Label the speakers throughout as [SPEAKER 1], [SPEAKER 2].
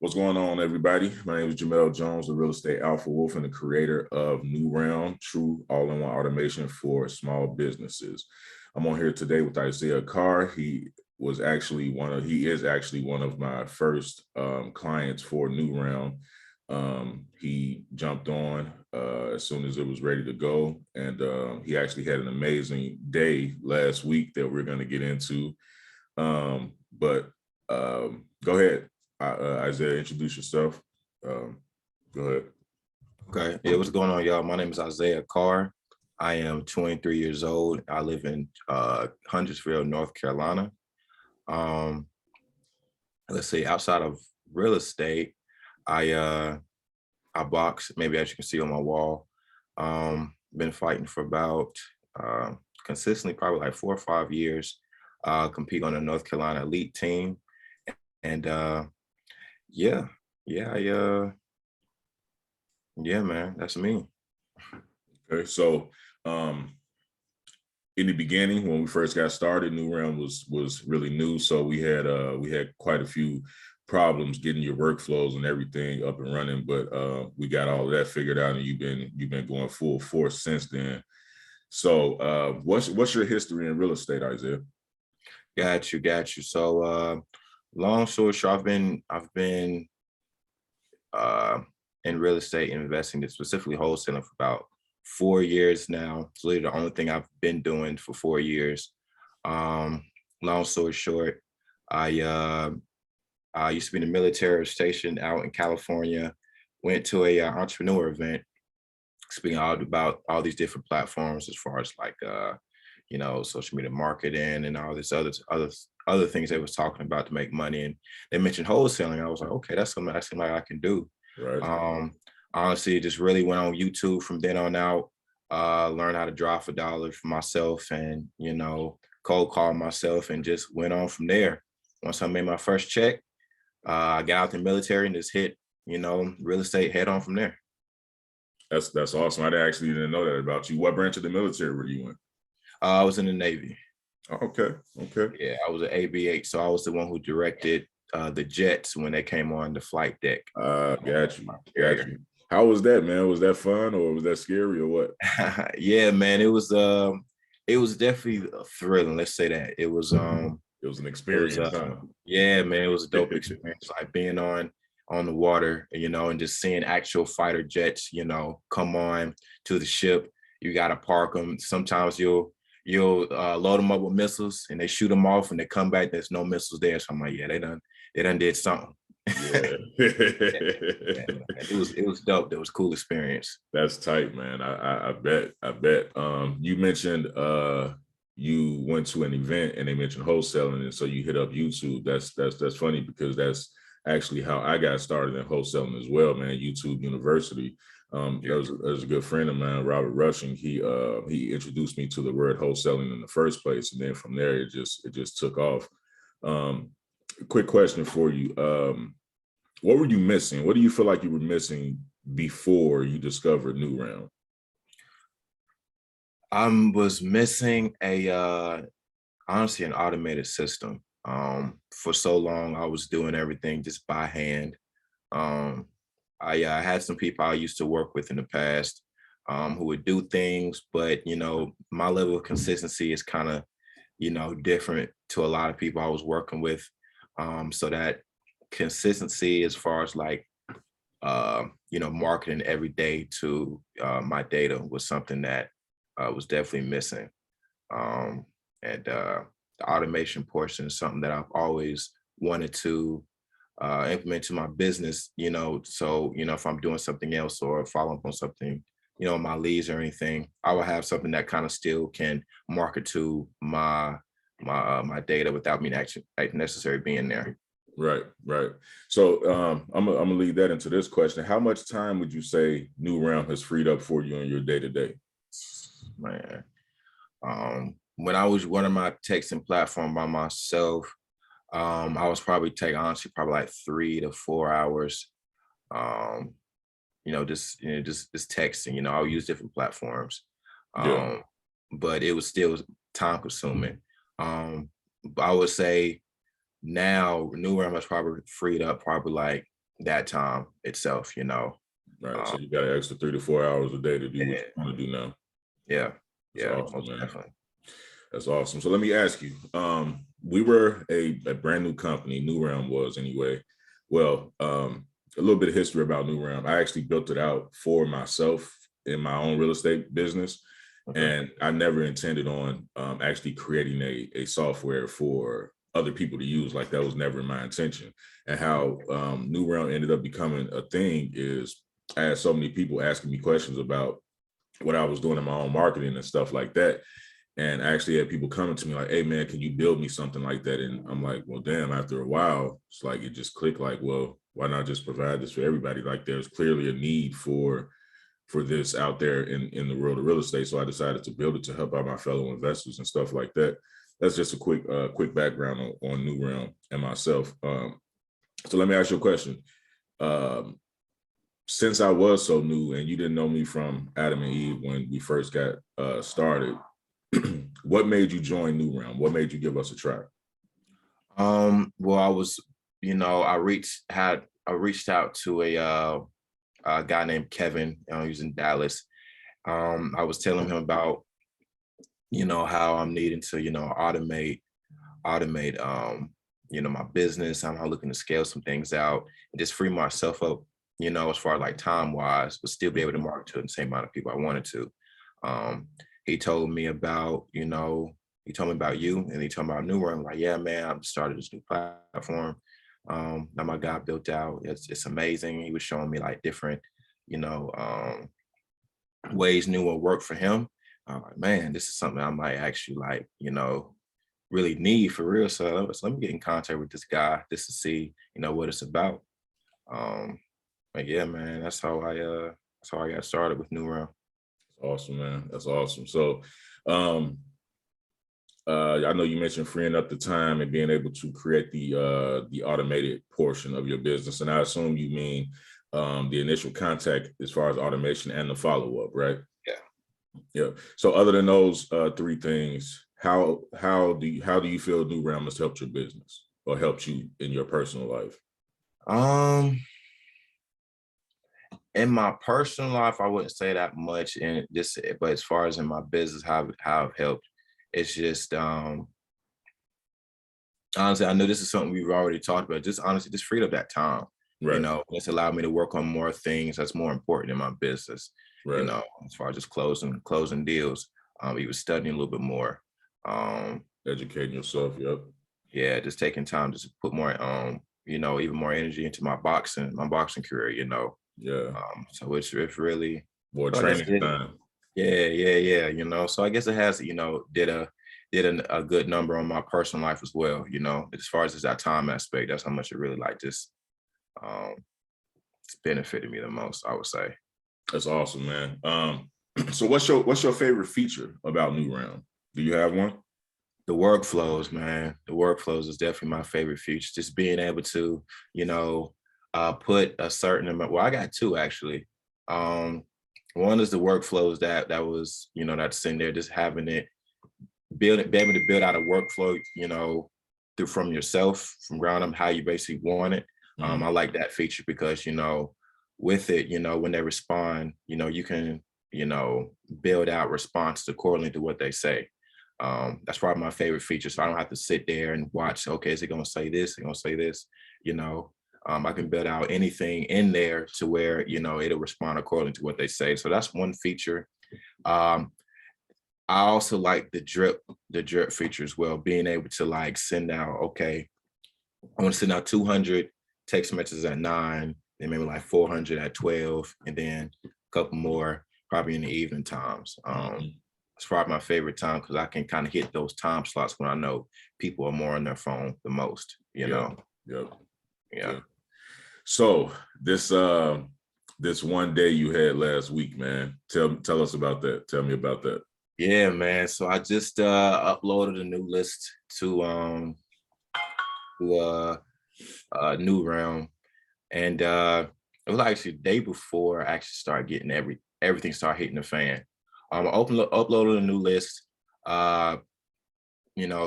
[SPEAKER 1] What's going on, everybody? My name is Jamel Jones, the real estate alpha wolf and the creator of New R.E.A.L M, true all-in-one automation for small businesses. I'm on here today with Isaiah Carr. He is actually one of my first clients for New R.E.A.L M. He jumped on as soon as it was ready to go, and he actually had an amazing day last week that we're going to get into. But go ahead. Isaiah, introduce yourself. Go ahead.
[SPEAKER 2] Okay. Yeah, what's going on, y'all? My name is Isaiah Carr. I am 23 years old. I live in Huntersville, North Carolina. Let's see, outside of real estate, I box, maybe as you can see on my wall. Been fighting for about consistently probably like 4 or 5 years, compete on the North Carolina elite team. And yeah, man, that's me.
[SPEAKER 1] Okay, so in the beginning, when we first got started, New R.E.A.L M was really new, so we had quite a few problems getting your workflows and everything up and running, but we got all of that figured out, and you've been going full force since then. So what's your history in real estate, Isaiah?
[SPEAKER 2] Got you. So long story short, I've been in real estate investing, specifically wholesaling, for about 4 years now. It's literally the only thing I've been doing for 4 years. Long story short, I used to be in the military, stationed out in California, went to a entrepreneur event, speaking out about all these different platforms as far as like social media marketing and all this other things they was talking about to make money. And they mentioned wholesaling. I was like, okay, that's something that seems like I can do.
[SPEAKER 1] Right.
[SPEAKER 2] Honestly, just really went on YouTube from then on out, learned how to drop for dollars for myself and, cold call myself, and just went on from there. Once I made my first check, I got out the military and just hit, real estate head on from there.
[SPEAKER 1] That's awesome. I actually didn't know that about you. What branch of the military were you in?
[SPEAKER 2] I was in the Navy.
[SPEAKER 1] Okay.
[SPEAKER 2] Yeah, I was an ABH, so I was the one who directed the jets when they came on the flight deck.
[SPEAKER 1] Got you. How was that, man? Was that fun or was that scary or what?
[SPEAKER 2] Yeah, man, it was definitely thrilling. Let's say that it was an
[SPEAKER 1] experience.
[SPEAKER 2] Yeah, man, it was a dope experience. Like being on the water, and just seeing actual fighter jets, come on to the ship. You got to park them. Sometimes you'll load them up with missiles and they shoot them off and they come back. There's no missiles there. So I'm like, yeah, they done did something.
[SPEAKER 1] Yeah.
[SPEAKER 2] It was dope. It was a cool experience.
[SPEAKER 1] That's tight, man. I bet. You mentioned you went to an event and they mentioned wholesaling, and so you hit up YouTube. That's funny because that's actually how I got started in wholesaling as well, man. YouTube University. There's a good friend of mine, Robert Rushing. He introduced me to the word wholesaling in the first place, and then from there it just took off. Quick question for you. What were you missing? What do you feel like you were missing before you discovered New R.E.A.L M?
[SPEAKER 2] I was missing honestly an automated system. For so long, I was doing everything just by hand. I had some people I used to work with in the past who would do things, but my level of consistency is kind of different to a lot of people I was working with. So that consistency as far as like marketing every day to my data was something that was definitely missing. And the automation portion is something that I've always wanted to implement to my business, so, if I'm doing something else or following up on something, my leads or anything, I will have something that kind of still can market to my data without me actually necessarily being there.
[SPEAKER 1] Right. So I'm gonna lead that into this question. How much time would you say New R.E.A.L M has freed up for you in your day-to-day?
[SPEAKER 2] Man, when I was running my texting platform by myself, I was probably honestly probably like 3 to 4 hours. Just texting. I'll use different platforms. But it was still time consuming. But I would say now New R.E.A.L M has probably freed up probably like that time itself,
[SPEAKER 1] Right.
[SPEAKER 2] Um,
[SPEAKER 1] So you got an extra 3 to 4 hours a day to do what you
[SPEAKER 2] yeah,
[SPEAKER 1] want to do now.
[SPEAKER 2] yeah,
[SPEAKER 1] That's
[SPEAKER 2] yeah,
[SPEAKER 1] awesome,
[SPEAKER 2] most
[SPEAKER 1] man.
[SPEAKER 2] definitely.
[SPEAKER 1] That's awesome. So let me ask you, we were a brand new company, New Realm was anyway. Well, a little bit of history about New Realm. I actually built it out for myself in my own real estate business.
[SPEAKER 2] Okay.
[SPEAKER 1] And I never intended on actually creating a software for other people to use. Like that was never my intention. And how New Realm ended up becoming a thing is I had so many people asking me questions about what I was doing in my own marketing and stuff like that. And I actually had people coming to me like, hey man, can you build me something like that? And I'm like, well, damn, after a while, it's like it just clicked like, well, why not just provide this for everybody? Like there's clearly a need for this out there in the world of real estate. So I decided to build it to help out my fellow investors and stuff like that. That's just a quick background on New Realm and myself. So let me ask you a question. Um, since I was so new and you didn't know me from Adam and Eve when we first got started, what made you join New Realm? What made you give us a try?
[SPEAKER 2] Well, I was, I reached out to a guy named Kevin. He was in Dallas. I was telling him about, how I'm needing to, automate, my business. I'm looking to scale some things out and just free myself up, as far as like time wise, but still be able to market to the same amount of people I wanted to. Um, he told me about, he told me about you and he told me about New World. I'm like, yeah, man, I've started this new platform. That my guy built out. It's amazing. He was showing me like different, you know, ways New will work for him. I'm like, man, this is something I might actually like, really need for real. So let me get in contact with this guy just to see, what it's about. Um, but yeah, man, that's how I got started with New Realm.
[SPEAKER 1] Awesome, man. That's awesome. So um I know you mentioned freeing up the time and being able to create the automated portion of your business. And I assume you mean the initial contact as far as automation and the follow-up, right?
[SPEAKER 2] Yeah.
[SPEAKER 1] Yeah. So other than those three things, how do you feel New Realm has helped your business or helped you in your personal life?
[SPEAKER 2] Um, in my personal life, I wouldn't say that much. And this, but as far as in my business, how it helped, it's just honestly, I know this is something we've already talked about. Just honestly, just freed up that time.
[SPEAKER 1] Right.
[SPEAKER 2] It's allowed me to work on more things that's more important in my business.
[SPEAKER 1] Right.
[SPEAKER 2] As far as just closing deals, even studying a little bit more. Um,
[SPEAKER 1] Educating yourself. Yep.
[SPEAKER 2] yeah, just taking time to put more, even more energy into my boxing career.
[SPEAKER 1] Yeah.
[SPEAKER 2] So it's really,
[SPEAKER 1] More
[SPEAKER 2] so I guess
[SPEAKER 1] training time.
[SPEAKER 2] yeah, yeah, yeah. So I guess it has, did a good number on my personal life as well. As far as that time aspect, that's how much it really like just um benefited me the most, I would say.
[SPEAKER 1] That's awesome, man. So what's your favorite feature about New Realm? Do you have one?
[SPEAKER 2] The workflows, man. The workflows is definitely my favorite feature. Just being able to, put a certain amount. Well, I got two actually. Um, One is the workflows that was, that's in there, just having it be able to build out a workflow, through from yourself, from ground up, how you basically want it.
[SPEAKER 1] Mhm.
[SPEAKER 2] I like that feature because, with it, when they respond, you can, build out responses accordingly to what they say. That's probably my favorite feature. So I don't have to sit there and watch, okay, is it going to say this? Is it going to say this? You know, I can build out anything in there to where, it'll respond according to what they say. So that's one feature. Um, I also like the drip feature as well, being able to like send out, okay, I want to send out 200 text messages at 9, then maybe like 400 at 12, and then a couple more probably in the evening times.
[SPEAKER 1] Mhm.
[SPEAKER 2] It's probably my favorite time because I can kind of hit those time slots when I know people are more on their phone the most.
[SPEAKER 1] Yep. Yep.
[SPEAKER 2] Yeah.
[SPEAKER 1] Yeah. So this one day you had last week, man. Tell us about that. Tell me about that.
[SPEAKER 2] Yeah, man. So I just uploaded a new list to New Realm. And it was actually the day before I actually started getting everything started hitting the fan. Uploaded a new list, uh,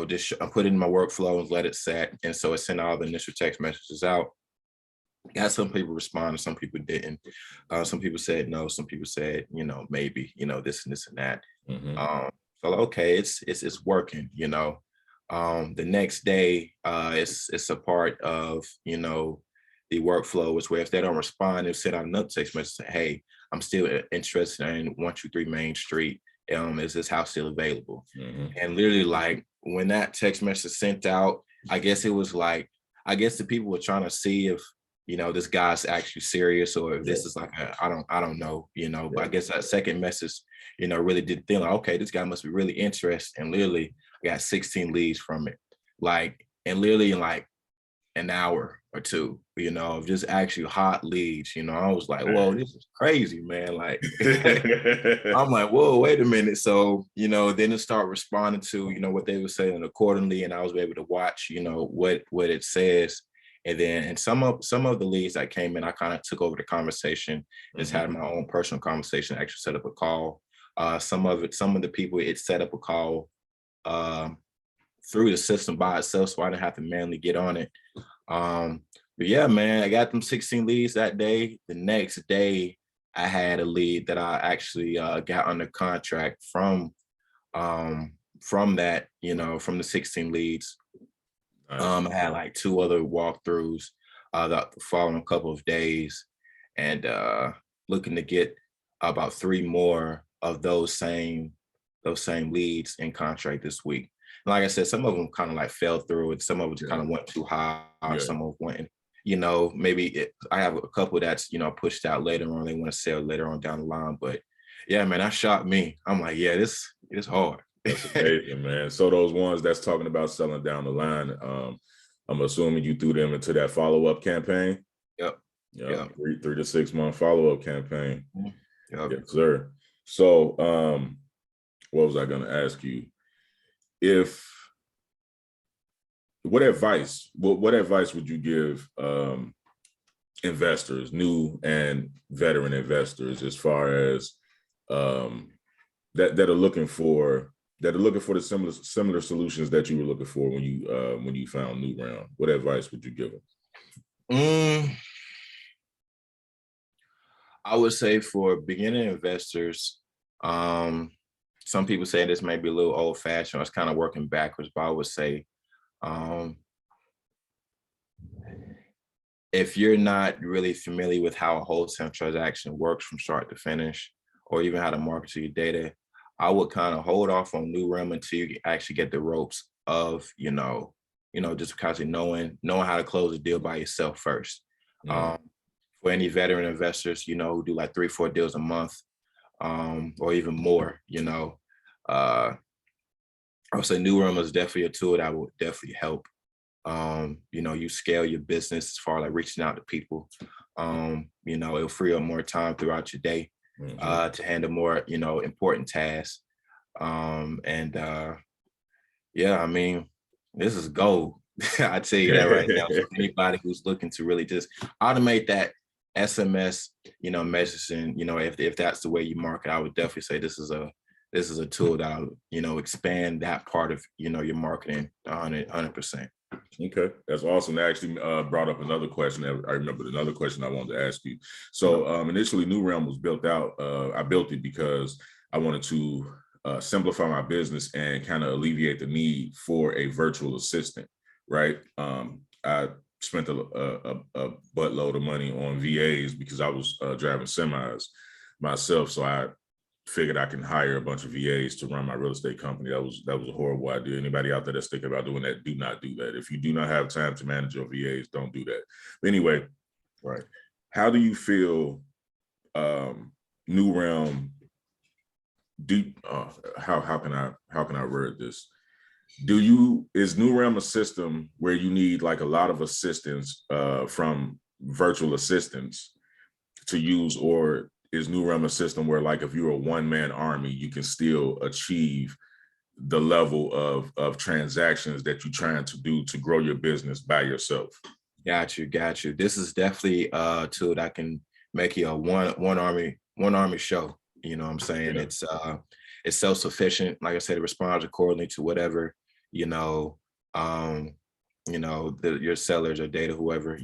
[SPEAKER 2] just I put it in my workflow and let it set. And so it sent all the initial text messages out. Got some people responded, some people didn't. Some people said no, some people said, maybe, this and this and that.
[SPEAKER 1] Hmm.
[SPEAKER 2] Um, so okay, it's working, The next day, it's a part of, the workflow is where if they don't respond, they'll send out another text message say, hey, I'm still interested in 123 Main Street. Is this house still available?
[SPEAKER 1] Hmm.
[SPEAKER 2] And literally, like when that text message sent out, I guess it was like, I guess the people were trying to see if this guy's actually serious or if
[SPEAKER 1] Yeah.
[SPEAKER 2] this is like I don't know, but I
[SPEAKER 1] Right.
[SPEAKER 2] guess that second message, really did feel like, okay, this guy must be really interested. And literally I got 16 leads from it. Like, and literally in like an hour or two, of just actually hot leads. I was like, whoa,
[SPEAKER 1] Man.
[SPEAKER 2] this is crazy, man. Like I'm like, whoa, wait a minute. So, then it start responding to, what they were saying accordingly. And I was able to watch, what it says. And some of the leads that came in, I kind of took over the conversation, just
[SPEAKER 1] Hmm.
[SPEAKER 2] had my own personal conversation, actually set up a call. Some of the people, it set up a call um, through the system by itself, so I didn't have to manually get on it. Um, but yeah, man, I got them 16 leads that day. The next day, I had a lead that I actually got under contract from that, from the 16 leads.
[SPEAKER 1] Nice.
[SPEAKER 2] I had like two other walkthroughs the following couple of days, and looking to get about three more of those same leads in contract this week. And like I said, some of them kind of like fell through, and some of them just
[SPEAKER 1] Yeah.
[SPEAKER 2] kind of went too high.
[SPEAKER 1] Yeah.
[SPEAKER 2] Some of them went, maybe I have a couple that's pushed out later on. They want to sell later on down the line, but yeah, man, that shocked me. I'm like, yeah, this is hard.
[SPEAKER 1] That's amazing, man. So those ones that's talking about selling down the line, I'm assuming you threw them into that follow-up campaign.
[SPEAKER 2] Yep.
[SPEAKER 1] Yeah,
[SPEAKER 2] Yep.
[SPEAKER 1] 3 to 6 month follow-up campaign.
[SPEAKER 2] Mhm. Yep.
[SPEAKER 1] Yes, sir. So what was I gonna ask you? If what advice would you give investors, new and veteran investors, as far as um that are looking for the similar solutions that you were looking for when you found New Round? What advice would you give them?
[SPEAKER 2] Mm, I would say for beginning investors, um, some people say this may be a little old fashioned. It's kind of working backwards, but I would say um, if you're not really familiar with how a wholesale transaction works from start to finish, or even how to market to your data, I would kind of hold off on New Realm until you actually get the ropes of, just because of knowing how to close a deal by yourself first.
[SPEAKER 1] Mm,
[SPEAKER 2] Um, for any veteran investors, who do like 3, 4 deals a month, or even more, uh, I would say New Realm is definitely a tool that will definitely help. You scale your business as far as like reaching out to people. It'll free up more time throughout your day
[SPEAKER 1] mhm.
[SPEAKER 2] to handle more, important tasks. And yeah, I mean, this is gold. I tell you that right now. So anybody who's looking to really just automate that SMS, messaging, if that's the way you market, I would definitely say this is a tool that'll, expand that part of, your marketing 100%.
[SPEAKER 1] Okay, that's awesome. That actually brought up another question. I remember another question I wanted to ask you.
[SPEAKER 2] Yep.
[SPEAKER 1] So initially, New Realm was built out. I built it because I wanted to simplify my business and kind of alleviate the need for a virtual assistant. Right. I spent a buttload of money on VAs because I was driving semis myself. So I figured I can hire a bunch of VAs to run my real estate company. That was a horrible idea. Anybody out there that's thinking about doing that, do not do that. If you do not have time to manage your VAs, don't do that. But anyway,
[SPEAKER 2] Right.
[SPEAKER 1] how do you feel New Realm deep how can I word this? Is New Realm a system where you need like a lot of assistance from virtual assistants to use, or is New Realm a system where like if you're a one-man army, you can still achieve the level of transactions that you're trying to do to grow your business by yourself?
[SPEAKER 2] Got you, got you. This is definitely a tool that can make you a one army show. You know what I'm saying?
[SPEAKER 1] Yeah.
[SPEAKER 2] It's self-sufficient. Like I said, it responds accordingly to whatever, you know, um, your sellers or data, whoever,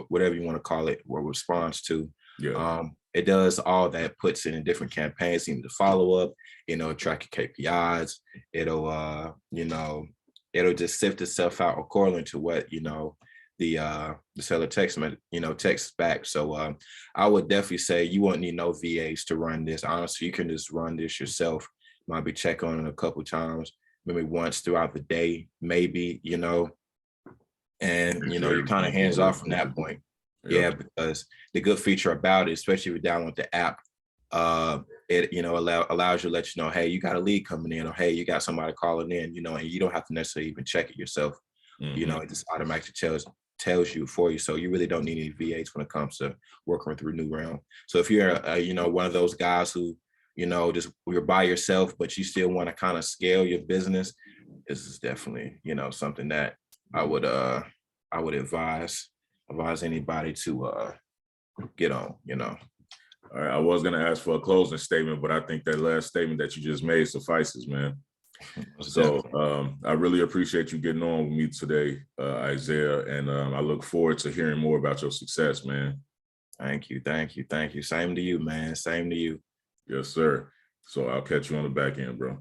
[SPEAKER 2] whatever you want to call it, or responds to.
[SPEAKER 1] Yeah.
[SPEAKER 2] It does all that, puts it in different campaigns, even the follow up, track your KPIs. It'll just sift itself out according to what, the seller text back. So I would definitely say you won't need no VAs to run this. Honestly, you can just run this yourself. Might be check on it a couple times, maybe once throughout the day, maybe, and you're kind of hands off from that point. Yeah, because the good feature about it, especially if you download the app, it allows you to let you know, hey, you got a lead coming in, or hey, you got somebody calling in, and you don't have to necessarily even check it yourself. It just automatically tells you for you. So you really don't need any VAs when it comes to working through New R.E.A.L M. So if you're one of those guys who just you're by yourself, but you still want to kind of scale your business, this is definitely something that I would advise anybody to get on.
[SPEAKER 1] All right, I was gonna ask for a closing statement, but I think that last statement that you just made suffices, man. So I really appreciate you getting on with me today, Isaiah, and I look forward to hearing more about your success, man.
[SPEAKER 2] Thank you. Same to you, man. Same to you.
[SPEAKER 1] Yes, sir. So I'll catch you on the back end, bro.